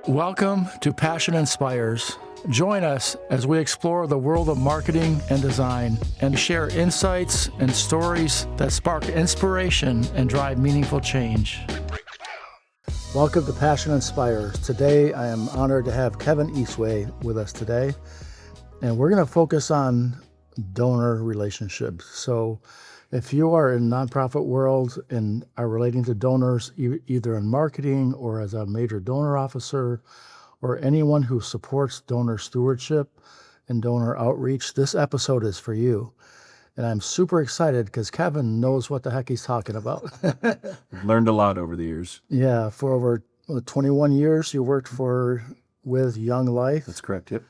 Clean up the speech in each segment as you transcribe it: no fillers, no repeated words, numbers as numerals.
Welcome to Passion Inspires. Join us as we explore the world of marketing and design and share insights and stories that spark inspiration and drive meaningful change. Welcome to Passion Inspires. Today, I am honored to have Kevin Eastway with us today, and we're going to focus on donor relationships. So if you are in nonprofit world and are relating to donors, either in marketing or as a major donor officer, or anyone who supports donor stewardship and donor outreach, this episode is for you. And I'm super excited because Kevin knows what the heck he's talking about. Learned a lot over the years. Yeah, for over 21 years, you worked with Young Life. That's correct, yep.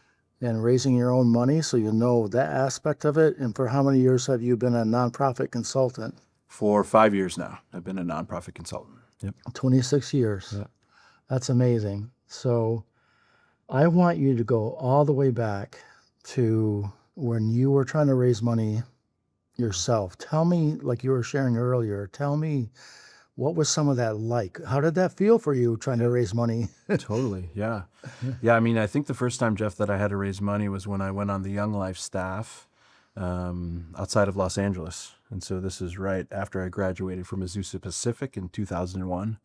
And raising your own money, so you know that aspect of it. And for how many years have you been a nonprofit consultant? For 5 years now, I've been a nonprofit consultant. Yep. 26 years. Yeah. That's amazing. So I want you to go all the way back to when you were trying to raise money yourself. Tell me, like you were sharing earlier, tell me, what was some of that like? How did that feel for you trying to raise money? Totally, yeah. Yeah, I mean, I think the first time, Jeff, that I had to raise money was when I went on the Young Life staff outside of Los Angeles. And so this is right after I graduated from Azusa Pacific in 2001.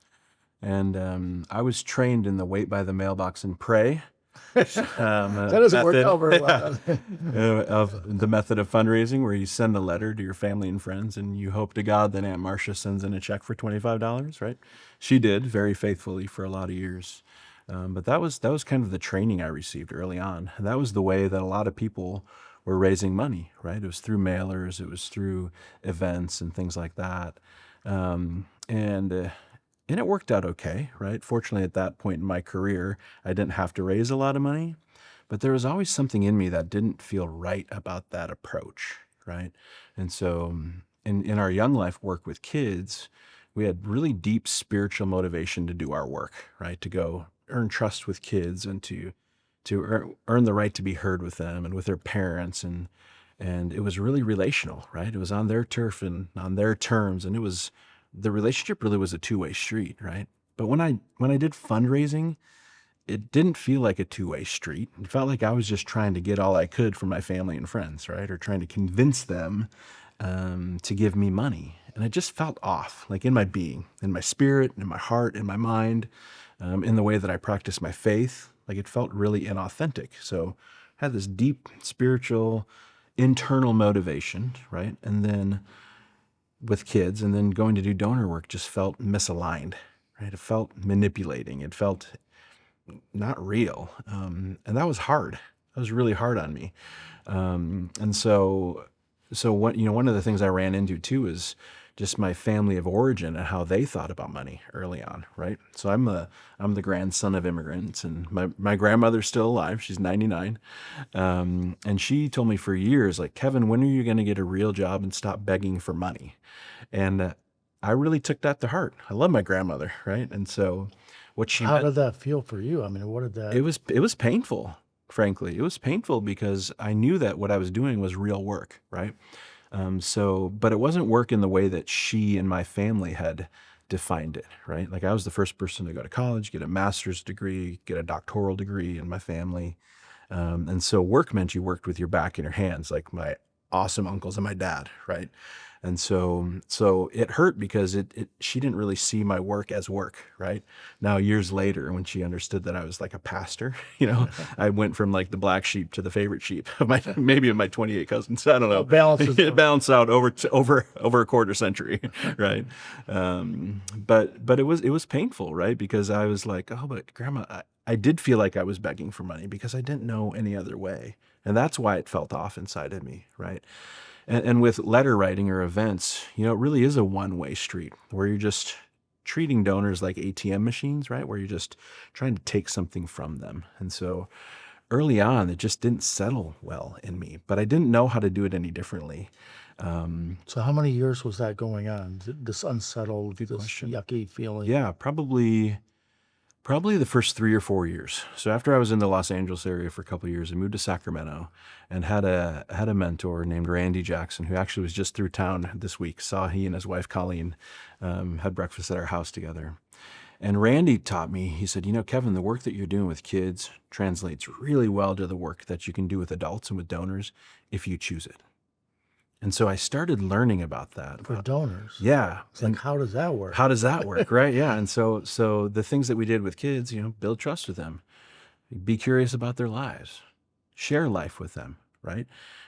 And I was trained in the wait by the mailbox and pray. That doesn't work out very well. Of the method of fundraising, where you send a letter to your family and friends and you hope to God that Aunt Marcia sends in a check for $25, right? She did very faithfully for a lot of years. But that was kind of the training I received early on. And that was the way that a lot of people were raising money, right? It was through mailers, it was through events and things like that. And it worked out okay, right? Fortunately, at that point in my career, I didn't have to raise a lot of money, but there was always something in me that didn't feel right about that approach, right? And so in our Young Life work with kids, we had really deep spiritual motivation to do our work, right? To go earn trust with kids and to earn the right to be heard with them and with their parents. And it was really relational, right? It was on their turf and on their terms. And the relationship really was a two-way street, right? But when I did fundraising, it didn't feel like a two-way street. It felt like I was just trying to get all I could from my family and friends, right? Or trying to convince them to give me money. And it just felt off, like in my being, in my spirit, in my heart, in my mind, in the way that I practiced my faith. Like it felt really inauthentic. So I had this deep spiritual internal motivation, right? And then with kids, and then going to do donor work just felt misaligned, right? It felt manipulating. It felt not real. And that was hard. That was really hard on me. And so one of the things I ran into too is just my family of origin and how they thought about money early on, right? So I'm the grandson of immigrants, and my grandmother's still alive. She's 99. And she told me for years, like, Kevin, when are you going to get a real job and stop begging for money? And I really took that to heart. I love my grandmother, right? And so How did that feel for you? I mean, what did that... It was painful, frankly. It was painful because I knew that what I was doing was real work, right? But it wasn't work in the way that she and my family had defined it, right? Like I was the first person to go to college, get a master's degree, get a doctoral degree in my family. And so work meant you worked with your back and your hands, like my awesome uncles and my dad, right? And so it hurt because she didn't really see my work as work, right? Now, years later, when she understood that I was like a pastor, I went from like the black sheep to the favorite sheep of my 28 cousins. I don't know. It balanced out over a quarter century, right? But it was painful, right? Because I was like, oh, but Grandma, I did feel like I was begging for money because I didn't know any other way. And that's why it felt off inside of me, right? And with letter writing or events, it really is a one-way street where you're just treating donors like ATM machines, right? Where you're just trying to take something from them. And so early on, it just didn't settle well in me, but I didn't know how to do it any differently. So how many years was that going on? This unsettled, this yucky feeling? Yeah, probably the first 3 or 4 years. So after I was in the Los Angeles area for a couple of years, I moved to Sacramento and had a mentor named Randy Jackson, who actually was just through town this week. He and his wife Colleen had breakfast at our house together. And Randy taught me, he said, Kevin, the work that you're doing with kids translates really well to the work that you can do with adults and with donors if you choose it. And so I started learning about that. For donors. Yeah. It's like, how does that work? How does that work, right? Yeah. And so the things that we did with kids, build trust with them, be curious about their lives, share life with them, right?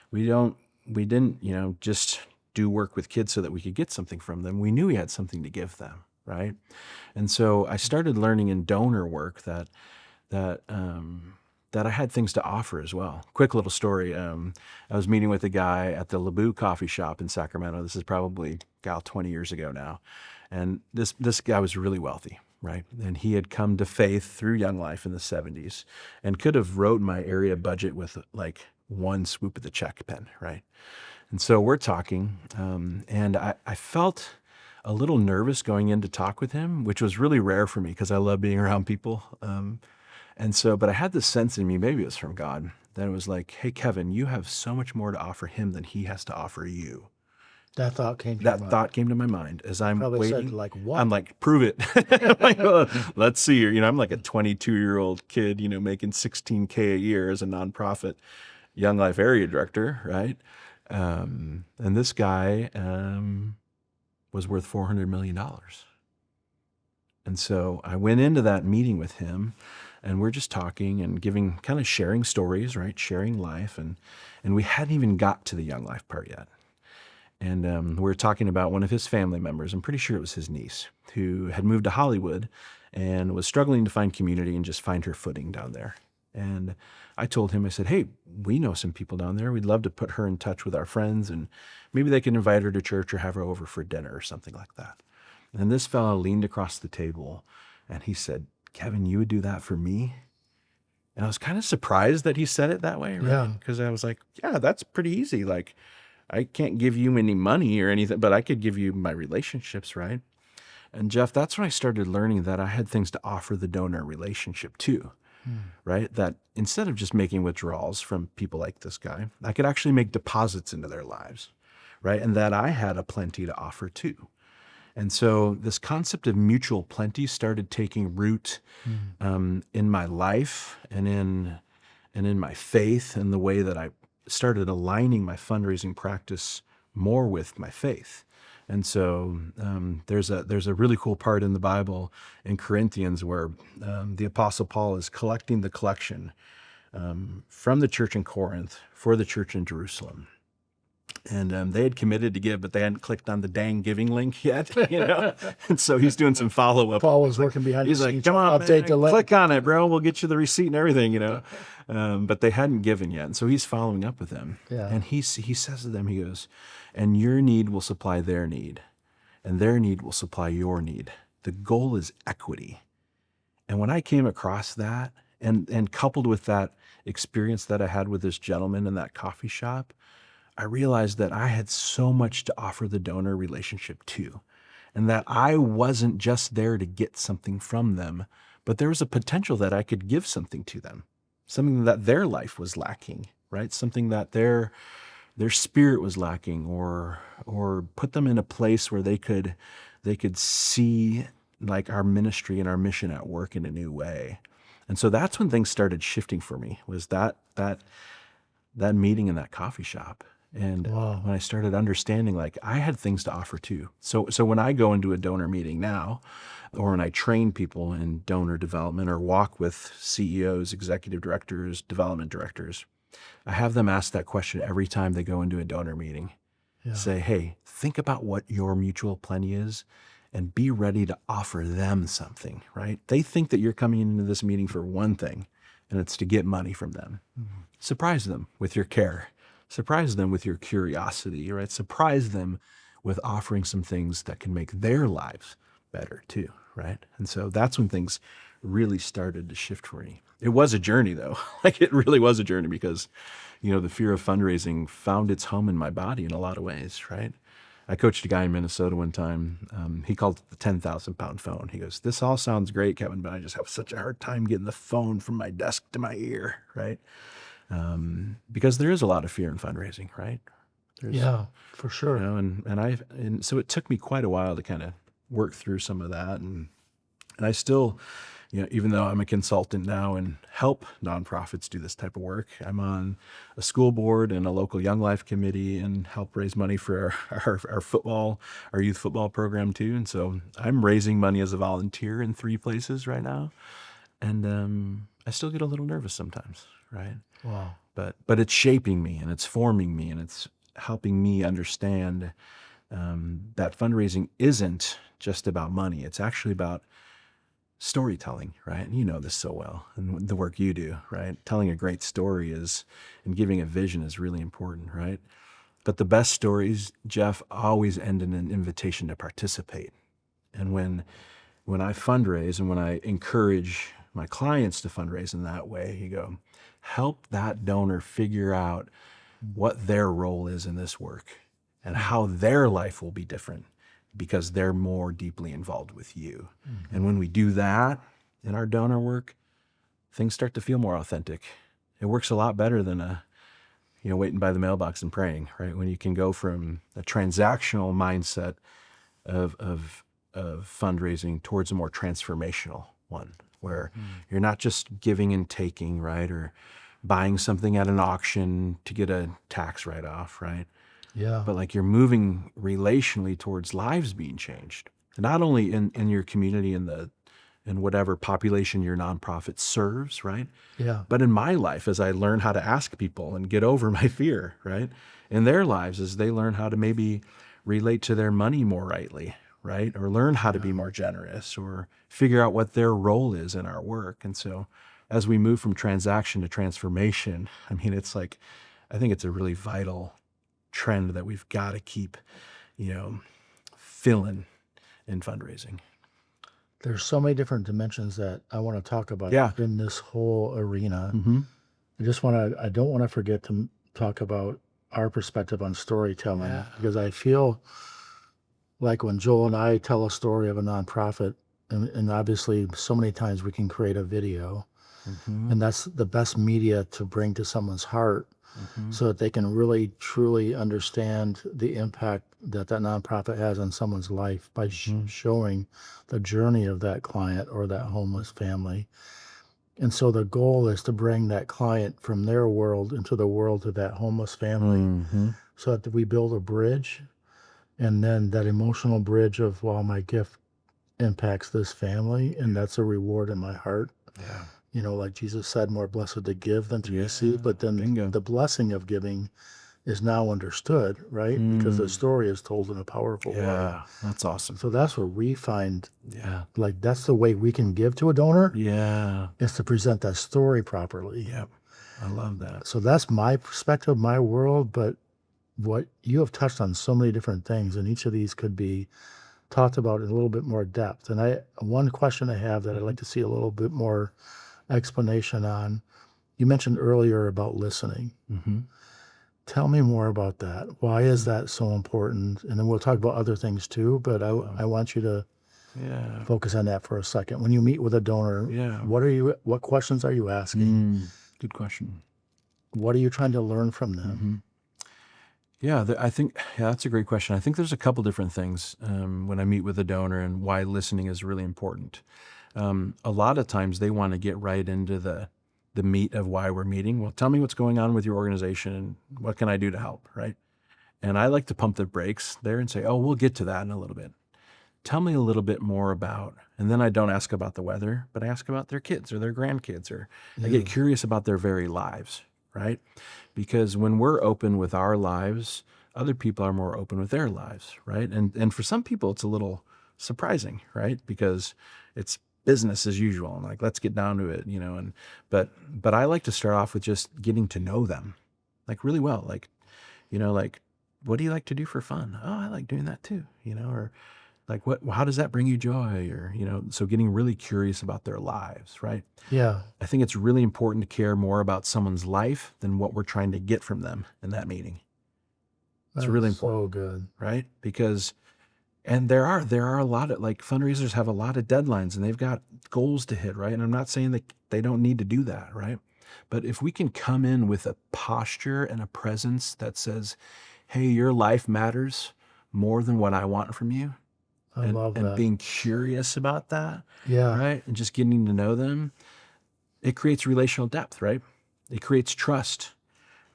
We didn't, just do work with kids so that we could get something from them. We knew we had something to give them, right? And so I started learning in donor work that I had things to offer as well. Quick little story. I was meeting with a guy at the Lebu coffee shop in Sacramento. This is probably 20 years ago now. And this guy was really wealthy, right? And he had come to faith through Young Life in the 70s and could have wrote my area budget with like one swoop of the check pen, right? And so we're talking, and I felt a little nervous going in to talk with him, which was really rare for me because I love being around people. But I had this sense in me, maybe it was from God, that it was like, hey, Kevin, you have so much more to offer him than he has to offer you. That thought came to your mind. That thought came to my mind as I'm Probably waiting. said, like, what? I'm like, prove it. I'm like, well, let's see. I'm like a 22-year-old kid, making $16K a year as a nonprofit Young Life area director, right? And this guy was worth $400 million. And so I went into that meeting with him, and we're just talking and kind of sharing stories, right? Sharing life. And we hadn't even got to the Young Life part yet. And we were talking about one of his family members, I'm pretty sure it was his niece, who had moved to Hollywood and was struggling to find community and just find her footing down there. And I told him, I said, hey, we know some people down there. We'd love to put her in touch with our friends, and maybe they can invite her to church or have her over for dinner or something like that. And this fellow leaned across the table and he said, Kevin, you would do that for me? And I was kind of surprised that he said it that way, right? Yeah. Because I was like, yeah, that's pretty easy. Like, I can't give you any money or anything, but I could give you my relationships, right? And Jeff, that's when I started learning that I had things to offer the donor relationship too, right? That instead of just making withdrawals from people like this guy, I could actually make deposits into their lives, right? And that I had a plenty to offer too. And so this concept of mutual plenty started taking root in my life and in my faith, and the way that I started aligning my fundraising practice more with my faith. And so there's a really cool part in the Bible in Corinthians where the Apostle Paul is collecting the collection from the church in Corinth for the church in Jerusalem. And they had committed to give, but they hadn't clicked on the dang giving link yet, And so he's doing some follow-up. Paul was working behind He's the like, scenes. come on, Update man, the link. click on it, bro. We'll get you the receipt and everything, But they hadn't given yet. And so he's following up with them. Yeah. And he says to them, he goes, and your need will supply their need, and their need will supply your need. The goal is equity. And when I came across that, and coupled with that experience that I had with this gentleman in that coffee shop, I realized that I had so much to offer the donor relationship too, and that I wasn't just there to get something from them, but there was a potential that I could give something to them, something that their life was lacking, right? Something that their spirit was lacking, or put them in a place where they could see like our ministry and our mission at work in a new way. And so that's when things started shifting for me, was that meeting in that coffee shop. And Wow. when I started understanding, like, I had things to offer too. So when I go into a donor meeting now, or when I train people in donor development or walk with CEOs, executive directors, development directors, I have them ask that question every time they go into a donor meeting. Yeah. Say, hey, think about what your mutual plenty is and be ready to offer them something, right? They think that you're coming into this meeting for one thing, and it's to get money from them. Mm-hmm. Surprise them with your care. Surprise them with your curiosity, right? Surprise them with offering some things that can make their lives better too, right? And so that's when things really started to shift for me. It was a journey though. Like, it really was a journey because, the fear of fundraising found its home in my body in a lot of ways, right? I coached a guy in Minnesota one time. He called it the 10,000-pound phone. He goes, this all sounds great, Kevin, but I just have such a hard time getting the phone from my desk to my ear, right? Because there is a lot of fear in fundraising, right? Yeah, for sure. And so it took me quite a while to kind of work through some of that. And And I still, even though I'm a consultant now and help nonprofits do this type of work, I'm on a school board and a local Young Life committee and help raise money for our football, our youth football program too. And so I'm raising money as a volunteer in 3 places right now. And I still get a little nervous sometimes, right? Wow. But it's shaping me and it's forming me and it's helping me understand that fundraising isn't just about money. It's actually about storytelling, right? And you know this so well, and the work you do, right? Telling a great story and giving a vision is really important, right? But the best stories, Jeff, always end in an invitation to participate. And when I fundraise and when I encourage my clients to fundraise in that way, you go, help that donor figure out what their role is in this work and how their life will be different because they're more deeply involved with you. Mm-hmm. And when we do that in our donor work, things start to feel more authentic. It works a lot better than waiting by the mailbox and praying, right? When you can go from a transactional mindset of fundraising towards a more transformational one, where you're not just giving and taking, right? Or buying something at an auction to get a tax write-off, right? Yeah. But like you're moving relationally towards lives being changed. And not only in your community in whatever population your nonprofit serves, right? Yeah. But in my life, as I learn how to ask people and get over my fear, right? In their lives, as they learn how to maybe relate to their money more rightly, right? Or learn how to be more generous or figure out what their role is in our work. And so as we move from transaction to transformation, I mean, I think it's a really vital trend that we've got to keep, filling in fundraising. There's so many different dimensions that I want to talk about in this whole arena. Mm-hmm. I don't want to forget to talk about our perspective on storytelling, because I feel like when Joel and I tell a story of a nonprofit, and obviously so many times we can create a video, and that's the best media to bring to someone's heart, so that they can really truly understand the impact that nonprofit has on someone's life by showing the journey of that client or that homeless family. And so the goal is to bring that client from their world into the world of that homeless family, so that we build a bridge, and then that emotional bridge of, wow, my gift impacts this family, and that's a reward in my heart. Yeah. Like Jesus said, more blessed to give than to receive, but then the blessing of giving is now understood, right? Because the story is told in a powerful way. Yeah, that's awesome. So that's where we find, like, that's the way we can give to a donor. Yeah. Is to present that story properly. Yep. I love that. So that's my perspective, my world, but what you have touched on so many different things, and each of these could be talked about in a little bit more depth. And one question I have that I'd like to see a little bit more explanation on, you mentioned earlier about listening. Tell me more about that. Why is that so important? And then we'll talk about other things too, but I want you to focus on that for a second. When you meet with a donor, what questions are you asking? Good question. What are you trying to learn from them? I think that's a great question. I think there's a couple different things when I meet with a donor and why listening is really important. A lot of times they want to get right into the meat of why we're meeting. Well, tell me what's going on with your organization and what can I do to help, right? And I like to pump the brakes there and say, oh, we'll get to that in a little bit. Tell me a little bit more about, and then I don't ask about the weather, but I ask about their kids or their grandkids, or I get curious about their very lives, right? Because when we're open with our lives, other people are more open with their lives, right? And for some people, it's a little surprising, right? Because it's business as usual, and like, let's get down to it, but I like to start off with just getting to know them, like really well, like, what do you like to do for fun? Oh, I like doing that too, or like, how does that bring you joy? Or, so getting really curious about their lives, right? Yeah. I think it's really important to care more about someone's life than what we're trying to get from them in that meeting. It's really important. So good. Right? Because, and there are a lot of, like, fundraisers have a lot of deadlines and they've got goals to hit, right? And I'm not saying that they don't need to do that, right? But if we can come in with a posture and a presence that says, hey, your life matters more than what I want from you, I love and that. being curious about that, Yeah. right? And just getting to know them, it creates relational depth, right? It creates trust,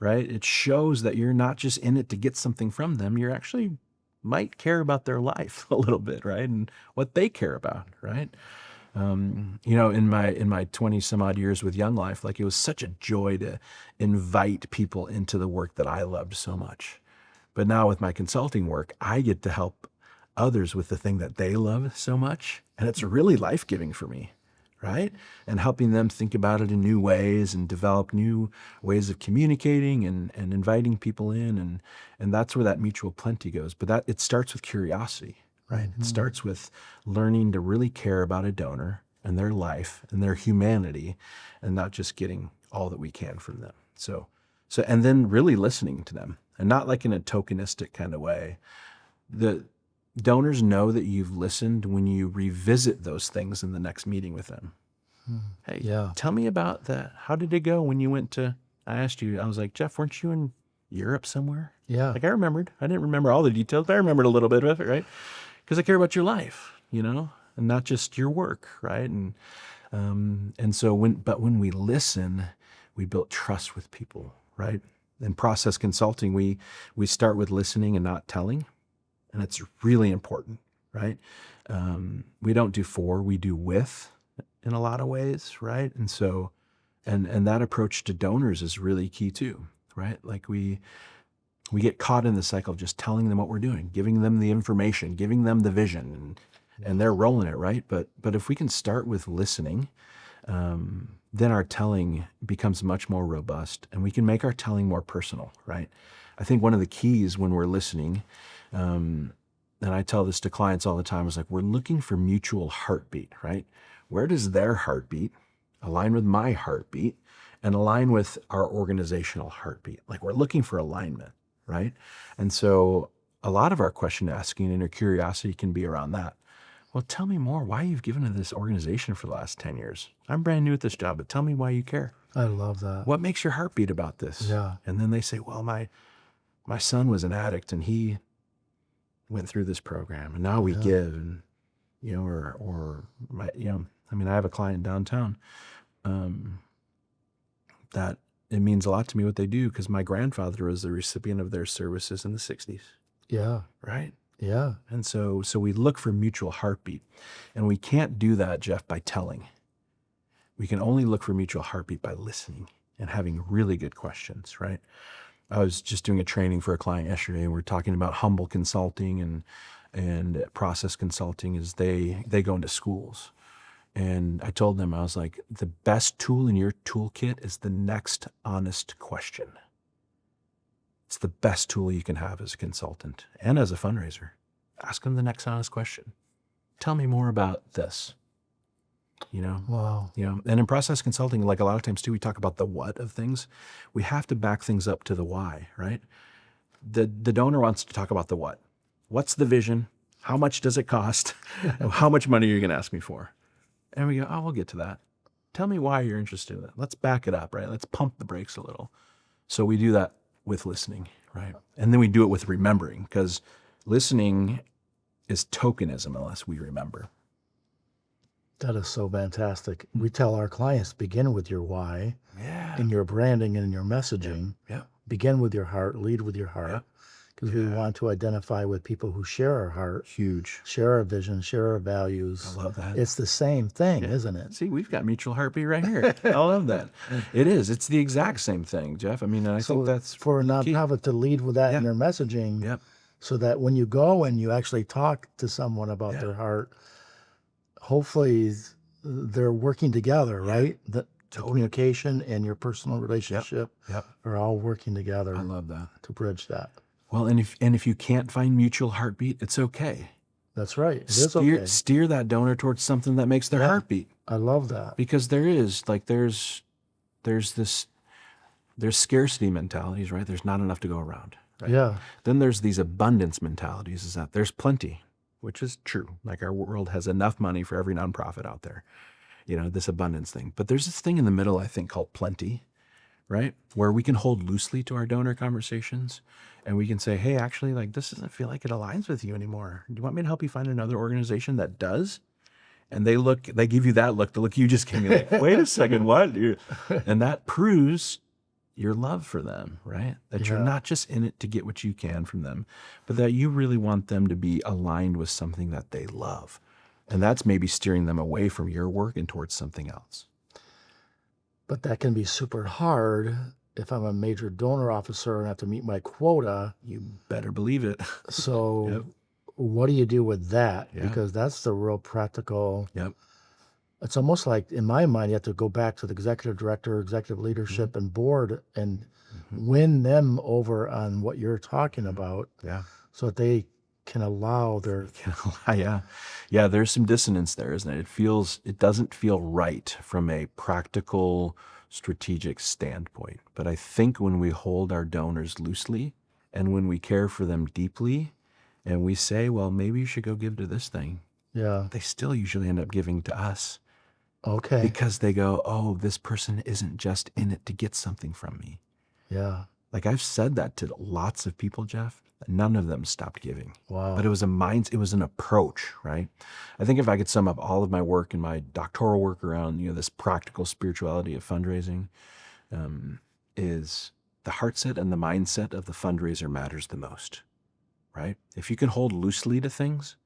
right? It shows that you're not just in it to get something from them. You're actually might care about their life a little bit, right? And what they care about, right? In my 20 some odd years with Young Life, like it was such a joy to invite people into the work that I loved so much. But now with my consulting work, I get to help others with the thing that they love so much. And it's really life-giving for me, right? And helping them think about it in new ways and develop new ways of communicating and inviting people in. And that's where that mutual plenty goes. But it starts with curiosity, right? It starts with learning to really care about a donor and their life and their humanity and not just getting all that we can from them. So and then really listening to them, and not like in a tokenistic kind of way. The donors know that you've listened when you revisit those things in the next meeting with them. Hey, tell me about that. How did it go when you went to, I asked you, I was like, Jeff, weren't you in Europe somewhere? Yeah. Like I remembered. I didn't remember all the details, but I remembered a little bit of it, right? Because I care about your life, and not just your work, right? And so when we listen, we build trust with people, right? In process consulting, we start with listening and not telling, and it's really important, right? We don't do for, we do with in a lot of ways, right? And so, and that approach to donors is really key too, right? Like we get caught in the cycle of just telling them what we're doing, giving them the information, giving them the vision, and they're rolling it, right? But if we can start with listening, then our telling becomes much more robust, and we can make our telling more personal, right? I think one of the keys when we're listening, and I tell this to clients all the time, is like we're looking for mutual heartbeat, right? Where does their heartbeat align with my heartbeat and align with our organizational heartbeat? Like we're looking for alignment, right? And so a lot of our question asking and our curiosity can be around that. Well, tell me more. Why you've given to this organization for the last 10 years? I'm brand new at this job, but tell me why you care. I love that. What makes your heart beat about this? Yeah. And then they say, well, my son was an addict and he went through this program and now we give, and, I have a client downtown, that it means a lot to me what they do because my grandfather was the recipient of their services in the 60s. Yeah. Right? Yeah. And so we look for mutual heartbeat, and we can't do that, Jeff, by telling. We can only look for mutual heartbeat by listening and having really good questions, right? I was just doing a training for a client yesterday, and we're talking about humble consulting and process consulting as they go into schools. And I told them, I was like, the best tool in your toolkit is the next honest question. It's the best tool you can have as a consultant and as a fundraiser. Ask them the next honest question. Tell me more about this. Wow. And in process consulting, like a lot of times too, we talk about the what of things. We have to back things up to the why, right? The donor wants to talk about the what. What's the vision? How much does it cost? How much money are you going to ask me for? And we go, oh, we'll get to that. Tell me why you're interested in it. Let's back it up, right? Let's pump the brakes a little. So we do that with listening, right? And then we do it with remembering, because listening is tokenism unless we remember. That is so fantastic. We tell our clients, begin with your why in your branding and in your messaging. Yeah. Begin with your heart, lead with your heart, because we want to identify with people who share our heart, share our vision, share our values. I love that. It's the same thing, isn't it? See, we've got mutual heartbeat right here. I love that. It is. It's the exact same thing, Jeff. I mean, I think that's for a nonprofit to lead with that in their messaging, so that when you go and you actually talk to someone about their heart, hopefully they're working together, right? The communication and your personal relationship are all working together. I love that. To bridge that. Well, and if you can't find mutual heartbeat, it's okay. That's right. It is okay. Steer that donor towards something that makes their heart beat. I love that. Because there's scarcity mentalities, right? There's not enough to go around. Right? Yeah. Then there's these abundance mentalities, is that there's plenty, which is true. Like our world has enough money for every nonprofit out there, this abundance thing. But there's this thing in the middle, I think, called plenty, right? Where we can hold loosely to our donor conversations and we can say, hey, actually, like this doesn't feel like it aligns with you anymore. Do you want me to help you find another organization that does? And they give you that look, the look you just gave me, like, wait a second, what? And that proves your love for them, right? That you're not just in it to get what you can from them, but that you really want them to be aligned with something that they love. And that's maybe steering them away from your work and towards something else. But that can be super hard if I'm a major donor officer and have to meet my quota. You better believe it. So Yep. what do you do with that? Yeah. Because that's the real practical. Yep. It's almost like, in my mind, you have to go back to the executive director, executive leadership, and board and win them over on what you're talking about. Yeah. So that they can allow their. Yeah. There's some dissonance there, isn't it? It doesn't feel right from a practical, strategic standpoint. But I think when we hold our donors loosely and when we care for them deeply and we say, well, maybe you should go give to this thing, they still usually end up giving to us. Okay. Because they go, oh, this person isn't just in it to get something from me. Yeah. Like I've said that to lots of people, Jeff. None of them stopped giving. Wow. But it was it was an approach, right? I think if I could sum up all of my work and my doctoral work around, this practical spirituality of fundraising, is the heart set and the mindset of the fundraiser matters the most, right? If you can hold loosely to things,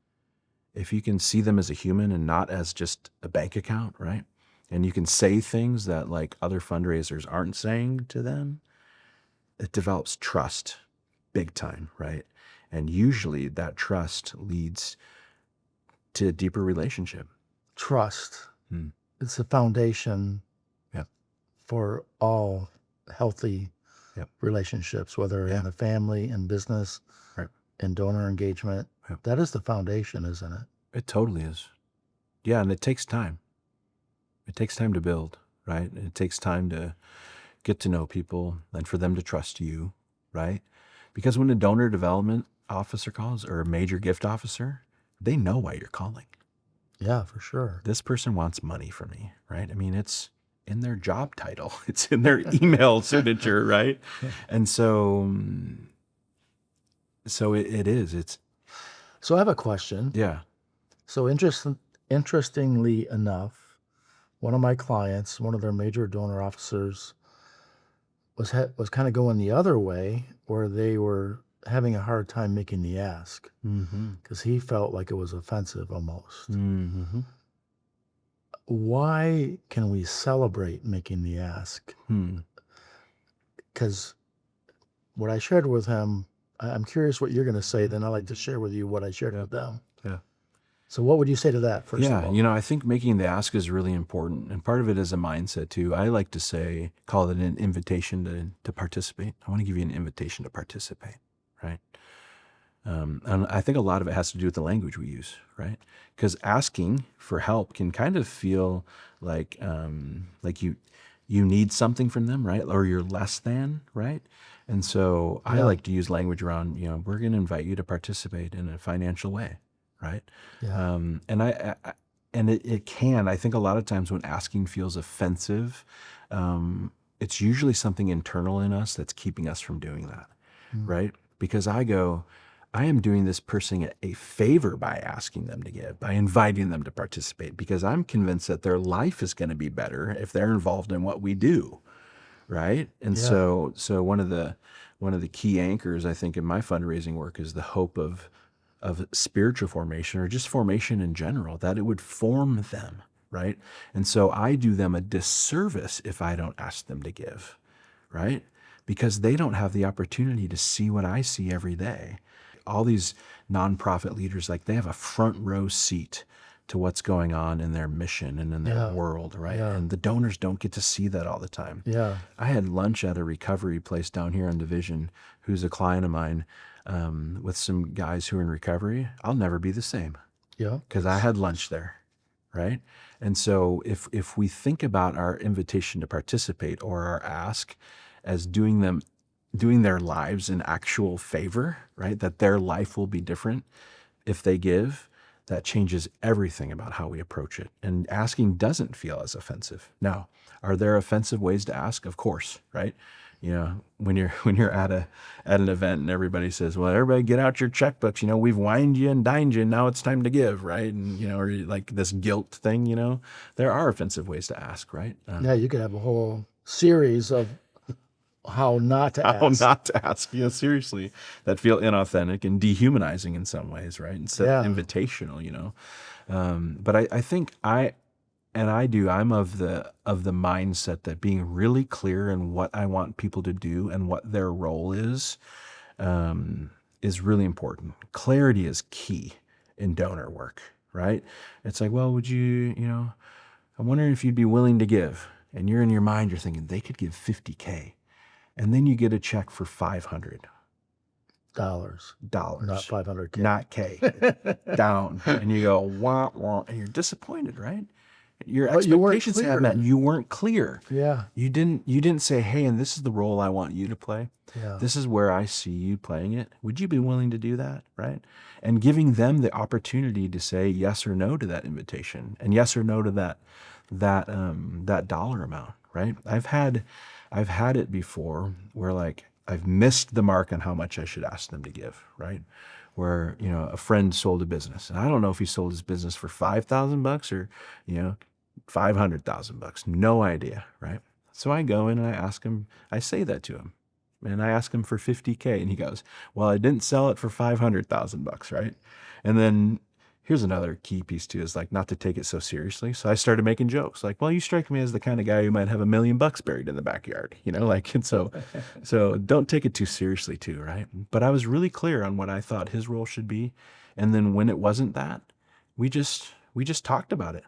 if you can see them as a human and not as just a bank account, right? And you can say things that like other fundraisers aren't saying to them, it develops trust big time, right? And usually that trust leads to a deeper relationship. Trust. It's the foundation for all healthy relationships, whether in a family, in business, in donor engagement. That is the foundation, isn't it? It totally is. Yeah, and it takes time. It takes time to build, right? It takes time to get to know people and for them to trust you, right? Because when a donor development officer calls or a major gift officer, they know why you're calling. Yeah, for sure. This person wants money from me, right? I mean, it's in their job title. It's in their email signature, right? And so it is. So I have a question. Yeah. So interestingly enough, one of my clients, one of their major donor officers, was kind of going the other way, where they were having a hard time making the ask because he felt like it was offensive almost. Why can we celebrate making the ask? Because what I shared with him, I'm curious what you're going to say, then I'd like to share with you what I shared with them. Yeah. So what would you say to that, first of all? Yeah, I think making the ask is really important. And part of it is a mindset too. I like to call it an invitation to participate. I want to give you an invitation to participate, right? And I think a lot of it has to do with the language we use, right? Because asking for help can kind of feel like you need something from them, right? Or you're less than, right? And so I like to use language around, we're going to invite you to participate in a financial way, right? Yeah. And it can, I think a lot of times when asking feels offensive, it's usually something internal in us that's keeping us from doing that, right? Because I am doing this person a favor by asking them to give, by inviting them to participate, because I'm convinced that their life is going to be better if they're involved in what we do, right? And so one of the key anchors, I think, in my fundraising work is the hope of spiritual formation, or just formation in general, that it would form them, right? And so I do them a disservice if I don't ask them to give, right? Because they don't have the opportunity to see what I see every day. All these nonprofit leaders, like, they have a front row seat to what's going on in their mission and in their world, right? Yeah. And the donors don't get to see that all the time. Yeah. I had lunch at a recovery place down here on Division, who's a client of mine, with some guys who are in recovery. I'll never be the same. Yeah. Because I had lunch there, right? And so if we think about our invitation to participate or our ask as doing their lives an actual favor, right? That their life will be different if they give, that changes everything about how we approach it. And asking doesn't feel as offensive. Now, are there offensive ways to ask? Of course, right? You know, when you're at an event and everybody says, "Well, everybody get out your checkbooks. You know, we've wined you and dined you, and now it's time to give," right? And you know, or like this guilt thing. You know, there are offensive ways to ask, right? Yeah, you could have a whole series of how not to How ask. not to ask, you know, seriously, that feel inauthentic and dehumanizing in some ways, right? Instead of invitational, you know. But I think I'm of the mindset that being really clear in what I want people to do and what their role is really important. Clarity is key in donor work, right? It's like, well, would you, you know, I'm wondering if you'd be willing to give. And you're in your mind, you're thinking they could give $50K. And then you get a check for $500. Not 500K. Not K. Down. And you go, wah, wah, and you're disappointed, right? Your expectations have met. You weren't clear. Yeah. You didn't say, hey, and this is the role I want you to play. Yeah. This is where I see you playing it. Would you be willing to do that, right? And giving them the opportunity to say yes or no to that invitation, and yes or no to that dollar amount, right? I've had it before where like I've missed the mark on how much I should ask them to give, right? Where, you know, a friend sold a business, and I don't know if he sold his business for $5,000 or, you know, $500,000. No idea, right? So I go in and I ask him, I say that to him, and I ask him for $50K, and he goes, well, I didn't sell it for $500,000, right? And then here's another key piece too, is like not to take it so seriously. So I started making jokes like, well, you strike me as the kind of guy who might have $1 million buried in the backyard, you know, like, and so don't take it too seriously too, right? But I was really clear on what I thought his role should be. And then when it wasn't that, we just talked about it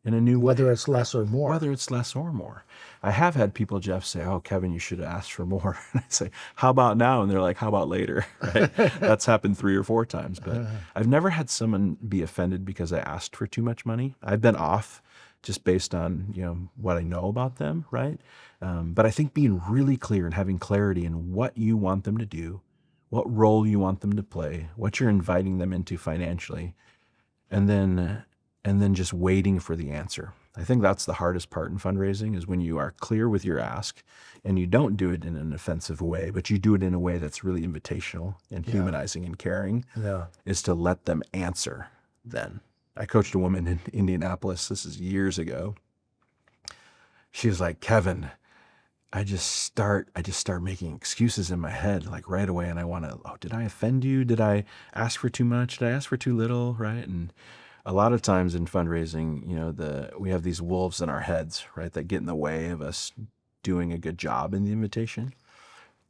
in a new way. Whether it's less or more. Whether it's less or more. I have had people, Jeff, say, oh, Kevin, you should have asked for more. And I say, how about now? And they're like, how about later? Right? That's happened 3 or 4 times. But I've never had someone be offended because I asked for too much money. I've been off just based on, you know, what I know about them, right? But I think being really clear and having clarity in what you want them to do, what role you want them to play, what you're inviting them into financially, and then just waiting for the answer. I think that's the hardest part in fundraising, is when you are clear with your ask and you don't do it in an offensive way, but you do it in a way that's really invitational and humanizing and caring, is to let them answer then. I coached a woman in Indianapolis, this is years ago. She was like, Kevin, I just start making excuses in my head like right away, and I want to, oh, did I offend you? Did I ask for too much? Did I ask for too little? Right? And a lot of times in fundraising, you know, we have these wolves in our heads, right, that get in the way of us doing a good job in the invitation.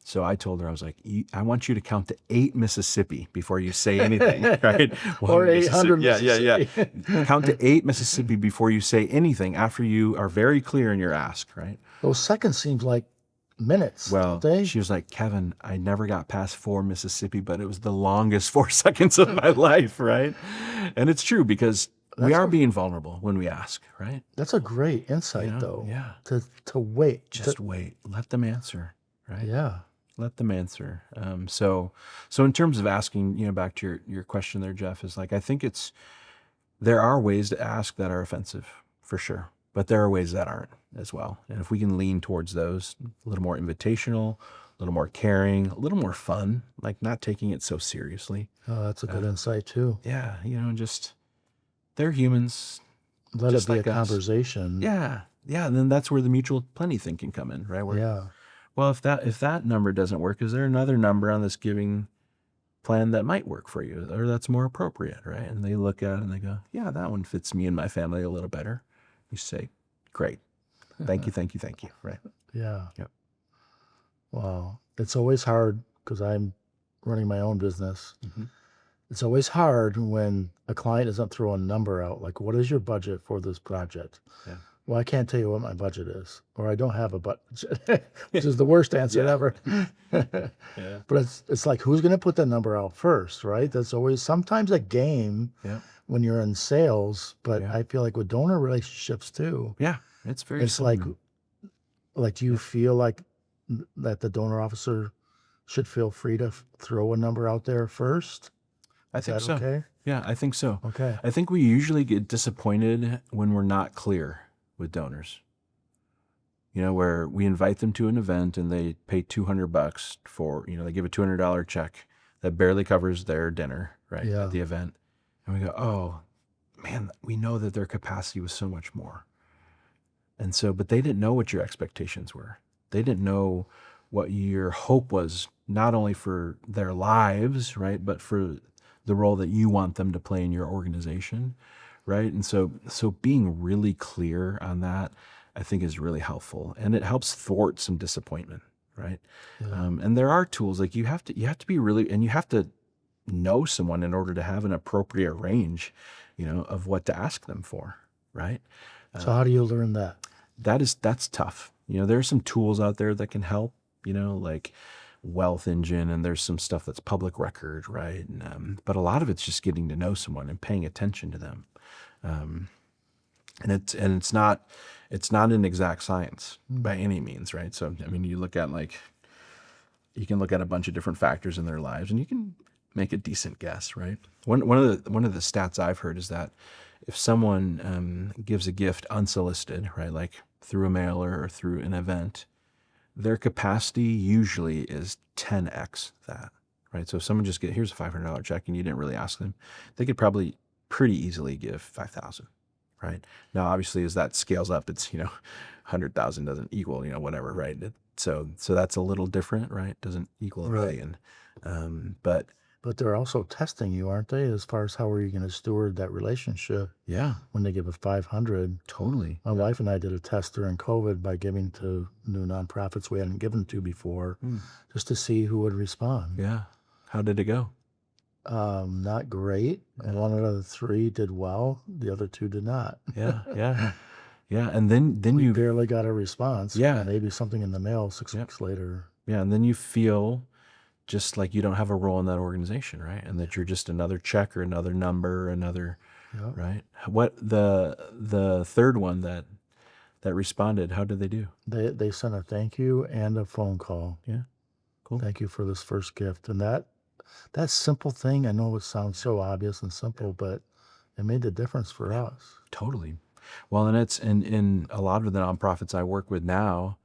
So I told her, I was like, I want you to count to 8 Mississippi before you say anything, right? Or 800 Mississippi. Yeah. Count to 8 Mississippi before you say anything after you are very clear in your ask, right? Those seconds seems like minutes. Well, don't they? She was like, Kevin, I never got past 4 Mississippi, but it was the longest 4 seconds of my life, right? And it's true, because we are being vulnerable when we ask, right? That's a great insight, You know? though. Yeah. To wait. Just wait. Let them answer, right? Yeah. Let them answer. So in terms of asking, you know, back to your question there, Jeff, is like, I think there are ways to ask that are offensive, for sure. But there are ways that aren't as well. And if we can lean towards those, a little more invitational, a little more caring, a little more fun, like not taking it so seriously. Oh, that's a good insight, too. Yeah, you know, just, they're humans. Let just it be like a us. Conversation. Yeah. And then that's where the mutual plenty thinking come in, right? Where, well, if that number doesn't work, is there another number on this giving plan that might work for you, or that's more appropriate, right? And they look at it and they go, yeah, that one fits me and my family a little better. You say, great. Thank you, right? Yeah. Yep. Wow. It's always hard, because I'm running my own business. Mm-hmm. It's always hard when a client doesn't throw a number out, like, what is your budget for this project? Yeah. Well, I can't tell you what my budget is, or I don't have a budget, which is the worst answer ever. Yeah. But it's like, who's going to put the number out first, right? That's always sometimes a game when you're in sales, but I feel like with donor relationships too. Yeah, it's very It's similar. like, do you feel like that the donor officer should feel free to throw a number out there first? I Is think that so. okay? Yeah, I think so. Okay. I think we usually get disappointed when we're not clear with donors. Where we invite them to an event and they pay $200 for, they give a $200 check that barely covers their dinner, right, Yeah. at the event. And we go, oh, man, we know that their capacity was so much more. And so, but they didn't know what your expectations were. They didn't know what your hope was, not only for their lives, right, but for the role that you want them to play in your organization, right? And so being really clear on that, I think, is really helpful, and it helps thwart some disappointment, right? Yeah. And there are tools, like you have to be really, and you have to know someone in order to have an appropriate range, of what to ask them for, right? So how do you learn that? That's tough. There are some tools out there that can help, like Wealth Engine, and there's some stuff that's public record, right? But a lot of it's just getting to know someone and paying attention to them. And it's not an exact science by any means, right? So, I mean, you can look at a bunch of different factors in their lives and you can make a decent guess, right? One of the stats I've heard is that if someone gives a gift unsolicited, right, like through a mailer or through an event, their capacity usually is 10x that, right? So if someone just here's a $500 check and you didn't really ask them, they could probably pretty easily give 5,000, right? Now, obviously, as that scales up, it's 100,000 doesn't equal whatever, right? So that's a little different, right? Doesn't equal a Right. billion, But they're also testing you, aren't they? As far as how are you going to steward that relationship yeah, when they give a 500. totally. My wife and I did a test during COVID by giving to new nonprofits we hadn't given to before, just to see who would respond. Yeah. How did it go? Not great. One out of the three did well. The other two did not. Yeah. And then We you barely got a response. Yeah. Maybe something in the mail 6 Yep. weeks later. Yeah, and then you feel just like you don't have a role in that organization, right? And that you're just another check or another number, Yep. right? What the third one that responded, how did they do? They sent a thank you and a phone call. Yeah. Cool. Thank you for this first gift. And that simple thing, I know it sounds so obvious and simple, but it made the difference for us. Totally. Well, and it's in a lot of the nonprofits I work with now,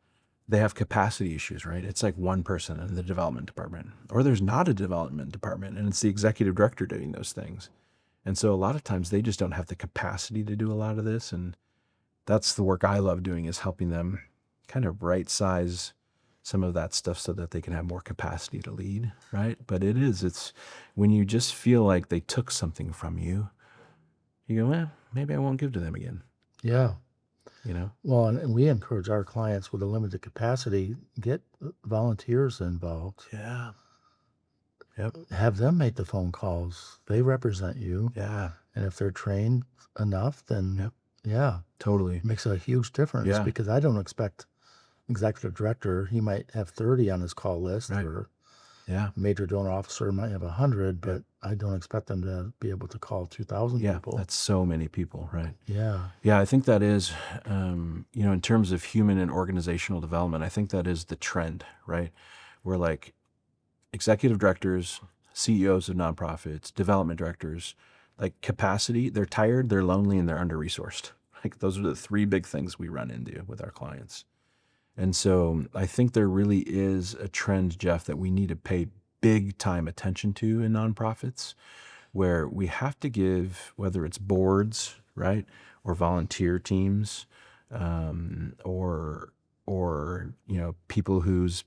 they have capacity issues, right? It's like one person in the development department, or there's not a development department, and it's the executive director doing those things. And so a lot of times they just don't have the capacity to do a lot of this. And that's the work I love doing, is helping them kind of right size some of that stuff so that they can have more capacity to lead, right? But it's when you just feel like they took something from you, you go, well, maybe I won't give to them again. Yeah. Well, and we encourage our clients with a limited capacity, get volunteers involved. Yeah. Yep. Have them make the phone calls. They represent you. Yeah. And if they're trained enough, then Yep. Yeah, Totally. it makes a huge difference. Yeah. Because I don't expect executive director, he might have 30 on his call list, Right. or Yeah. major donor officer might have 100, but I don't expect them to be able to call 2,000 Yeah. people. That's so many people, right? Yeah. Yeah, I think that is, in terms of human and organizational development, I think that is the trend, right? Where like executive directors, CEOs of nonprofits, development directors, like capacity, they're tired, they're lonely, and they're under-resourced. Like those are the three big things we run into with our clients. And so I think there really is a trend, Jeff, that we need to pay big time attention to in nonprofits, where we have to give, whether it's boards, right, or volunteer teams, or people whose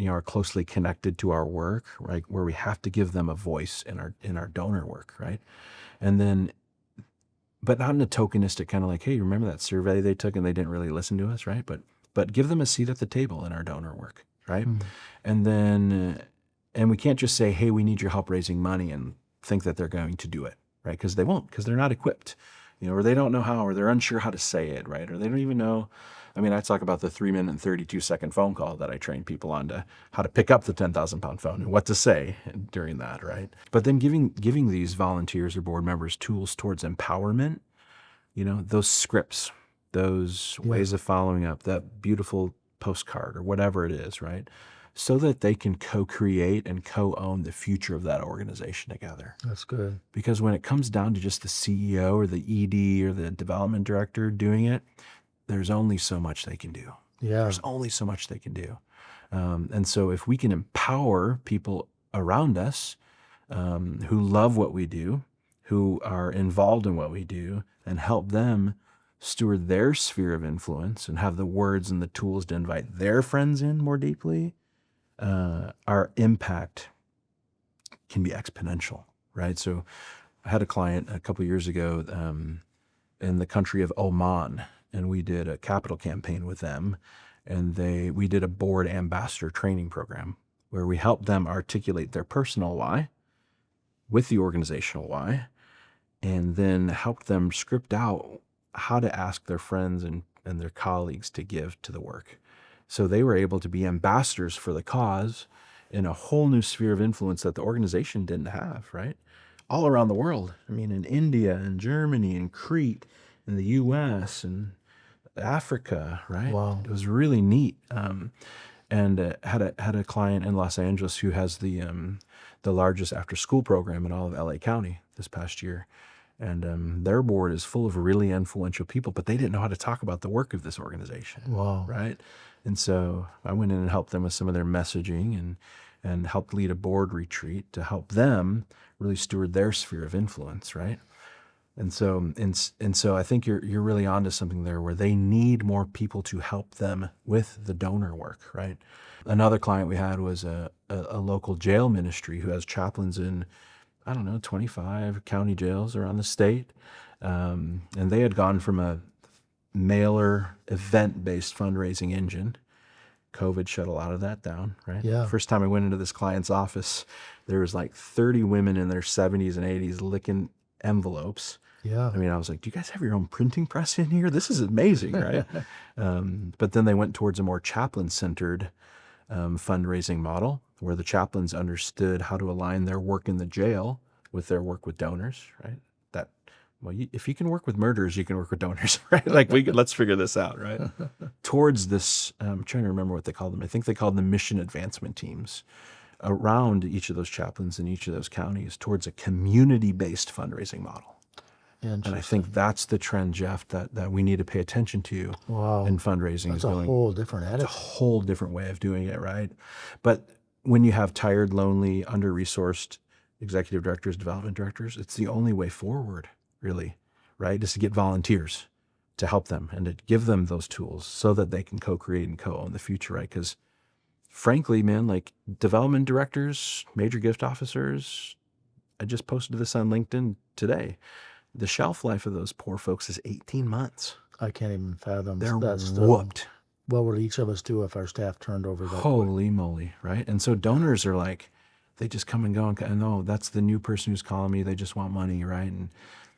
are closely connected to our work, right, where we have to give them a voice in our donor work, right, and then, but not in a tokenistic kind of like, hey, remember that survey they took and they didn't really listen to us, right, but give them a seat at the table in our donor work, right, and then. And we can't just say, hey, we need your help raising money and think that they're going to do it, right? Because they won't, because they're not equipped, or they don't know how, or they're unsure how to say it, right? Or they don't even know. I mean, I talk about the 3-minute and 32-second phone call that I train people on, to how to pick up the 10,000-pound phone and what to say during that, right? But then giving these volunteers or board members tools towards empowerment, those scripts, those ways of following up, that beautiful postcard or whatever it is, right? so that they can co-create and co-own the future of that organization together. That's good. Because when it comes down to just the CEO or the ED or the development director doing it, there's only so much they can do. Yeah. There's only so much they can do. And so if we can empower people around us who love what we do, who are involved in what we do, and help them steward their sphere of influence and have the words and the tools to invite their friends in more deeply, our impact can be exponential, right? So I had a client a couple of years ago in the country of Oman, and we did a capital campaign with them, and we did a board ambassador training program where we helped them articulate their personal why with the organizational why, and then helped them script out how to ask their friends and their colleagues to give to the work. So they were able to be ambassadors for the cause in a whole new sphere of influence that the organization didn't have, right? All around the world. I mean, in India and Germany and Crete, in the US and Africa, right? Wow. It was really neat. And had a client in Los Angeles who has the largest after school program in all of LA County this past year. And their board is full of really influential people, but they didn't know how to talk about the work of this organization. Wow. Right? And so I went in and helped them with some of their messaging and helped lead a board retreat to help them really steward their sphere of influence, right? And so I think you're really onto something there where they need more people to help them with the donor work, right? Another client we had was a local jail ministry who has chaplains in, 25 county jails around the state. And they had gone from a mailer event-based fundraising engine. COVID shut a lot of that down, right? Yeah. First time I went into this client's office, there was like 30 women in their 70s and 80s licking envelopes. Yeah. I mean, I was like, do you guys have your own printing press in here? This is amazing, right? But then they went towards a more chaplain-centered fundraising model where the chaplains understood how to align their work in the jail with their work with donors, right? If you can work with murderers, you can work with donors, right? Like let's figure this out, right? Towards this, I'm trying to remember what they called them. I think they called them mission advancement teams around each of those chaplains in each of those counties towards a community-based fundraising model. And I think that's the trend, Jeff, that we need to pay attention to in fundraising. That's a whole different attitude. It's a whole different way of doing it, right? But when you have tired, lonely, under-resourced executive directors, development directors, it's the only way forward, really, right? Is to get volunteers to help them and to give them those tools so that they can co-create and co-own the future, right? Because frankly, man, like development directors, major gift officers, I just posted this on LinkedIn today. The shelf life of those poor folks is 18 months. I can't even fathom. They're That's whooped. What would each of us do if our staff turned over that Holy moly, right? And so donors are like, they just come and go and oh, that's the new person who's calling me. They just want money, right?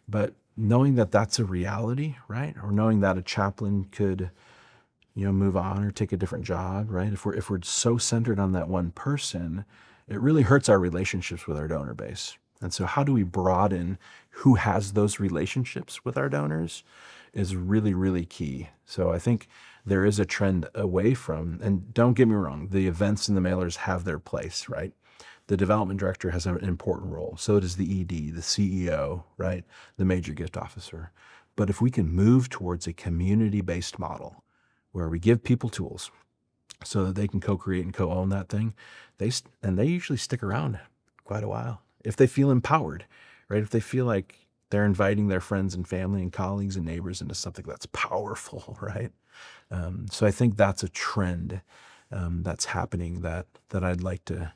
But knowing that that's a reality, right? Or knowing that a chaplain could, move on or take a different job, right? If we're so centered on that one person, it really hurts our relationships with our donor base. And so how do we broaden who has those relationships with our donors is really, really key. So I think there is a trend away from, and don't get me wrong, the events and the mailers have their place, right? The development director has an important role. So does the ED, the CEO, right? The major gift officer. But if we can move towards a community-based model where we give people tools so that they can co-create and co-own that thing, they usually stick around quite a while. If they feel empowered, right? If they feel like they're inviting their friends and family and colleagues and neighbors into something that's powerful, right? So I think that's a trend that's happening that I'd like to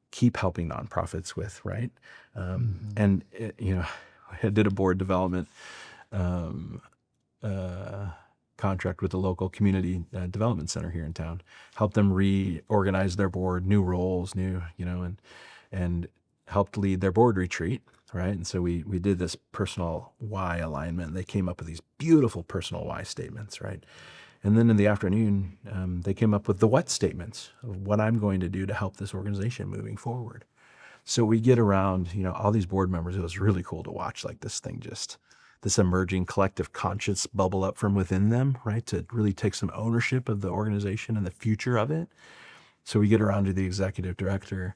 keep helping nonprofits with, right? And I did a board development contract with the local community development center here in town. Helped them reorganize their board, new roles, and helped lead their board retreat, right? And so we did this personal why alignment. They came up with these beautiful personal why statements, right? And then in the afternoon, they came up with the what statements of what I'm going to do to help this organization moving forward. So we get around, all these board members. It was really cool to watch like this thing this emerging collective conscience bubble up from within them, right? To really take some ownership of the organization and the future of it. So we get around to the executive director,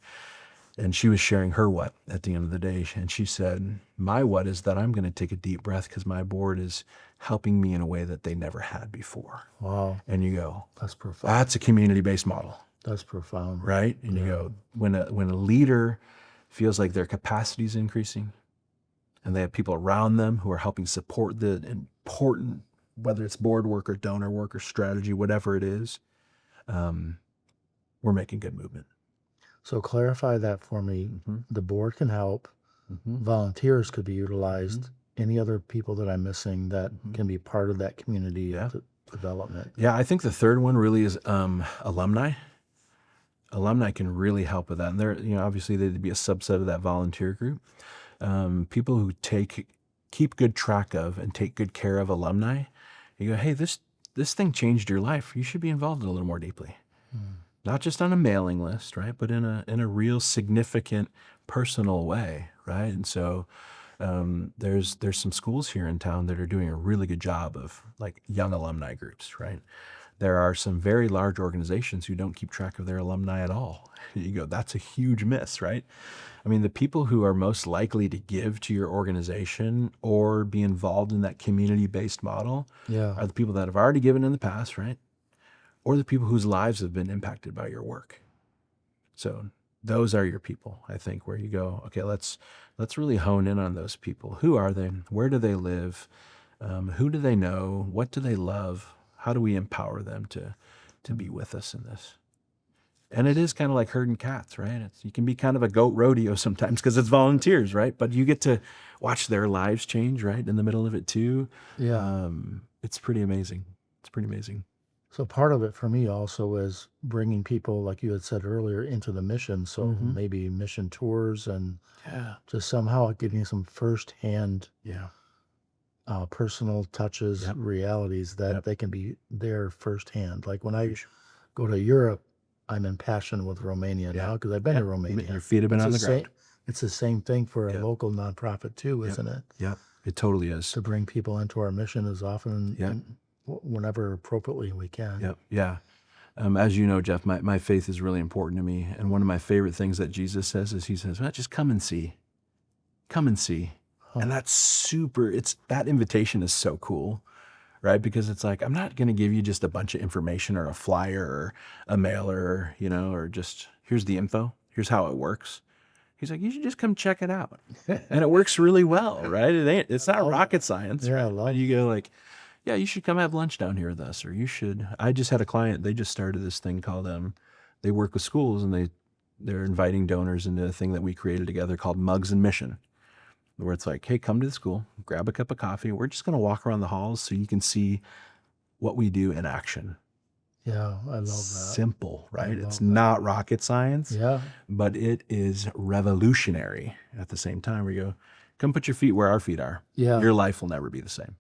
and she was sharing her what at the end of the day. And she said, my what is that I'm going to take a deep breath because my board is helping me in a way that they never had before. Wow. And you go, That's profound. that's a community-based model. That's profound. Right? And you go, when a leader feels like their capacity is increasing and they have people around them who are helping support the important, whether it's board work or donor work or strategy, whatever it is, we're making good movement. So clarify that for me. The board can help. Volunteers could be utilized. Any other people that I'm missing that can be part of that community development? Yeah, I think the third one really is alumni. Alumni can really help with that. And they're, obviously they'd be a subset of that volunteer group. People who keep good track of and take good care of alumni. You go, hey, this thing changed your life. You should be involved a little more deeply. Not just on a mailing list, right? But in a real significant personal way, right? And so there's some schools here in town that are doing a really good job of like young alumni groups, right? There are some very large organizations who don't keep track of their alumni at all. You go, that's a huge miss, right? I mean, the people who are most likely to give to your organization or be involved in that community-based model are the people that have already given in the past, right? Or the people whose lives have been impacted by your work. So those are your people, I think, where you go, okay, let's really hone in on those people. Who are they? Where do they live? Who do they know? What do they love? How do we empower them to be with us in this? And it is kind of like herding cats, right? You can be kind of a goat rodeo sometimes because it's volunteers, right? But you get to watch their lives change, right? In the middle of it too. Yeah. It's pretty amazing. It's pretty amazing. So part of it for me also is bringing people, like you had said earlier, into the mission. So maybe mission tours and just somehow getting some firsthand personal touches, realities that they can be there firsthand. Like when I go to Europe, I'm in passion with Romania now because I've been to Romania. Your feet have been on the ground. It's the same thing for a local nonprofit too, isn't it? Yeah, it totally is. To bring people into our mission as often and whenever appropriately we can. Yeah. As you know, Jeff, my faith is really important to me. And one of my favorite things that Jesus says is he says, well, just come and see. Come and see. And that's that invitation is so cool, right? Because it's like, I'm not going to give you just a bunch of information or a flyer or a mailer, or just, here's the info. Here's how it works. He's like, you should just come check it out. And it works really well, right? It's not rocket science. Yeah, I love it. You go like, yeah, you should come have lunch down here with us, or I just had a client, they just started this thing called, they work with schools and they're inviting donors into a thing that we created together called Mugs and Mission, where it's like, hey, come to the school, grab a cup of coffee. We're just going to walk around the halls so you can see what we do in action. Yeah, I love that. Simple, right? It's not rocket science, but it is revolutionary at the same time where you go, come put your feet where our feet are. Yeah. Your life will never be the same.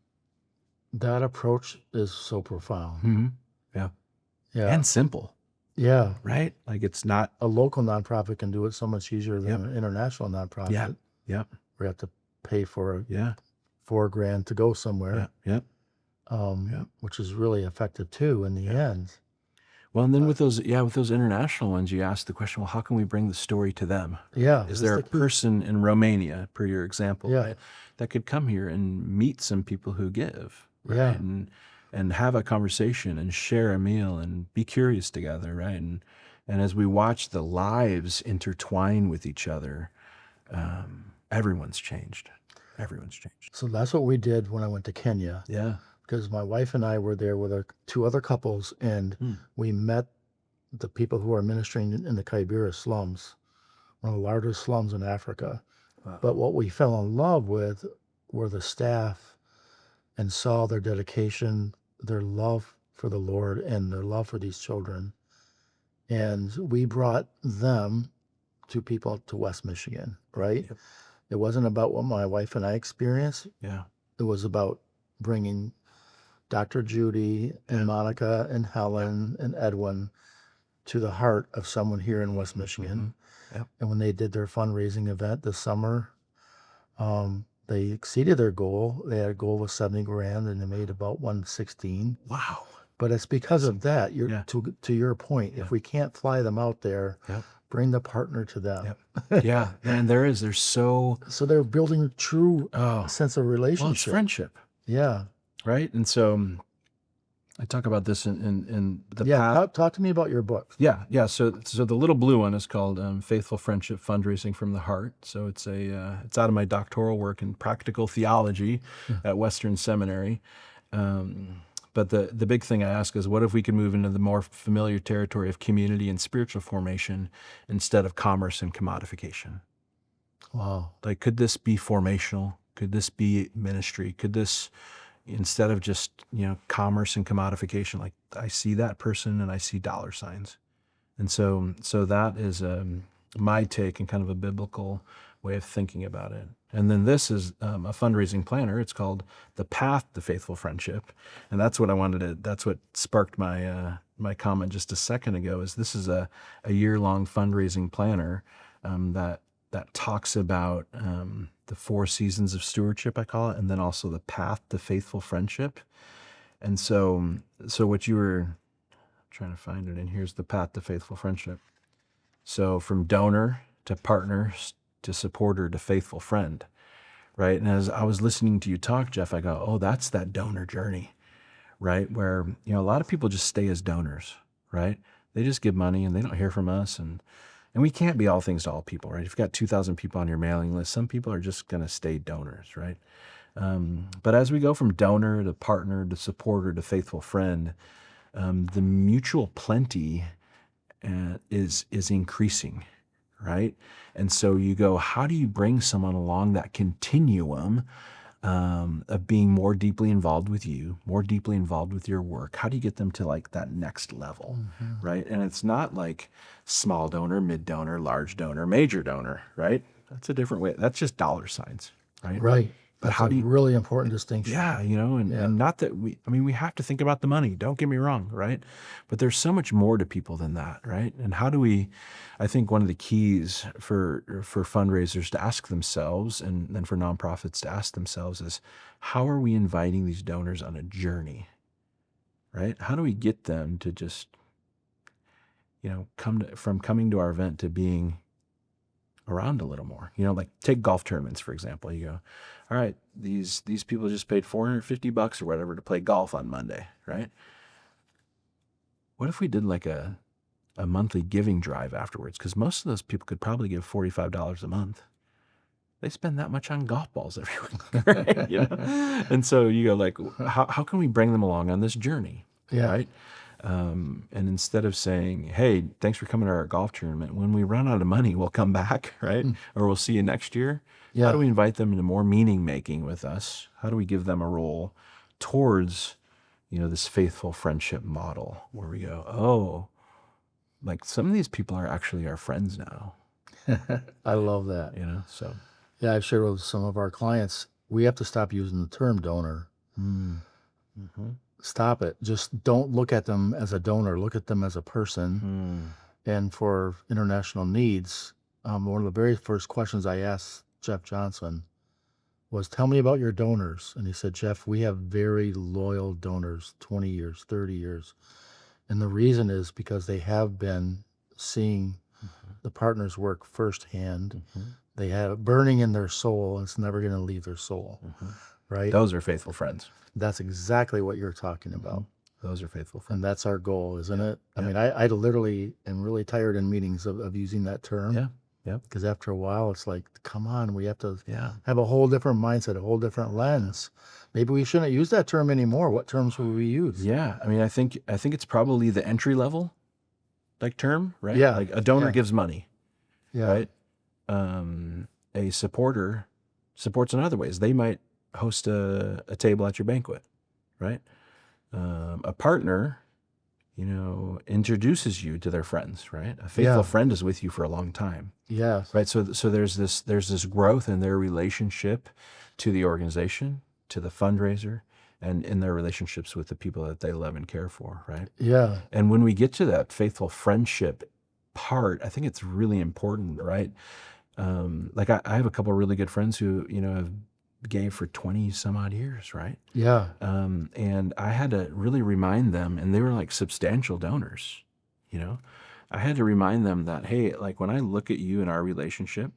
That approach is so profound. Mm-hmm. Yeah. And simple. Yeah. Right? Like it's not. A local nonprofit can do it so much easier than an international nonprofit. Yeah. We have to pay for $4,000 to go somewhere. Which is really effective too in the end. Well, and then with those international ones, you ask the question, well, how can we bring the story to them? Yeah. Is there a person in Romania, per your example, right, that could come here and meet some people who give, right? And have a conversation and share a meal and be curious together, right? And as we watch the lives intertwine with each other, everyone's changed. Everyone's changed. So that's what we did when I went to Kenya. Yeah. Because my wife and I were there with two other couples, and we met the people who are ministering in the Kibera slums, one of the largest slums in Africa. Wow. But what we fell in love with were the staff, and saw their dedication, their love for the Lord, and their love for these children. And we brought them to people to West Michigan, right? Yep. It wasn't about what my wife and I experienced. Yeah. It was about bringing Dr. Judy and Monica and Helen and Edwin to the heart of someone here in West Michigan. Yep. And when they did their fundraising event this summer, they exceeded their goal. They had a goal of $70,000 and they made about $116,000. Wow. But it's because of that. Yeah. To your point, if we can't fly them out there, Yep. bring the partner to them. Yep. Yeah. And there's so, So they're building a true sense of well, relationship. it's friendship, Yeah. right? And so I talk about this in the Yeah. path. Talk to me about your book. Yeah. So the little blue one is called Faithful Friendship: Fundraising from the Heart. So it's it's out of my doctoral work in practical theology at Western Seminary. But the big thing I ask is, what if we could move into the more familiar territory of community and spiritual formation instead of commerce and commodification? Wow. Like, could this be formational? Could this be ministry? Could this, instead of just, commerce and commodification, like I see that person and I see dollar signs. And so that is my take and kind of a biblical way of thinking about it. And then this is a fundraising planner. It's called The Path to Faithful Friendship. And that's what that's what sparked my my comment just a second ago, is this is a year-long fundraising planner that talks about the 4 seasons of stewardship, I call it, and then also the path to faithful friendship. And so what you were trying to find it in here's the path to faithful friendship. So from donor to partner to supporter to faithful friend, right? And as I was listening to you talk, Jeff, I go, oh, that's that donor journey, right? Where, a lot of people just stay as donors, right? They just give money and they don't hear from us. And we can't be all things to all people, right? If you've got 2,000 people on your mailing list, some people are just going to stay donors, right? But as we go from donor to partner to supporter to faithful friend, the mutual plenty is increasing, right? And so you go, how do you bring someone along that continuum of being more deeply involved with you, more deeply involved with your work? How do you get them to like that next level, right? And it's not like small donor, mid donor, large donor, major donor, right? That's a different way. That's just dollar signs, right? Right. But That's how do you, really important distinction. yeah, and not that we have to think about the money, don't get me wrong, right? But there's so much more to people than that, right? And how do I think one of the keys for fundraisers to ask themselves, and then for nonprofits to ask themselves, is how are we inviting these donors on a journey, right? How do we get them to just, from coming to our event to being around a little more? Like take golf tournaments, for example. You go, all right, these people just paid $450 or whatever to play golf on Monday, right? What if we did like a monthly giving drive afterwards? Because most of those people could probably give $45 a month. They spend that much on golf balls every week, right? And so you go like, how can we bring them along on this journey, right? And instead of saying, hey, thanks for coming to our golf tournament, when we run out of money, we'll come back, right? Or we'll see you next year. How do we invite them into more meaning making with us? How do we give them a role towards, this faithful friendship model where we go, oh, like some of these people are actually our friends now. I love that. So. Yeah, I've shared with some of our clients, we have to stop using the term donor. Stop it. Just don't look at them as a donor. Look at them as a person. And for international needs, one of the very first questions I asked Jeff Johnson was, tell me about your donors. And he said, Jeff, we have very loyal donors, 20 years, 30 years. And the reason is because they have been seeing the partners work firsthand. They have it burning in their soul, and it's never going to leave their soul, right? Those are faithful friends. That's exactly what you're talking about. Those are faithful friends. And that's our goal, isn't it? I mean, I literally am really tired in meetings of using that term. Yeah. Because after a while, it's like, come on, we have to have a whole different mindset, a whole different lens. Maybe we shouldn't use that term anymore. What terms will we use? Yeah. I mean, I think it's probably the entry level term, right? Yeah. Like a donor gives money, Yeah. right? A supporter supports in other ways. They might host a table at your banquet, right? A partner, introduces you to their friends, right? A faithful friend is with you for a long time. Yes. Right. So there's this growth in their relationship to the organization, to the fundraiser, and in their relationships with the people that they love and care for, right? Yeah. And when we get to that faithful friendship part, I think it's really important, right? Like I have a couple of really good friends who, have gave for 20 some odd years, right? Yeah. And I had to really remind them, and they were like substantial donors, you know? I had to remind them that, hey, like when I look at you in our relationship,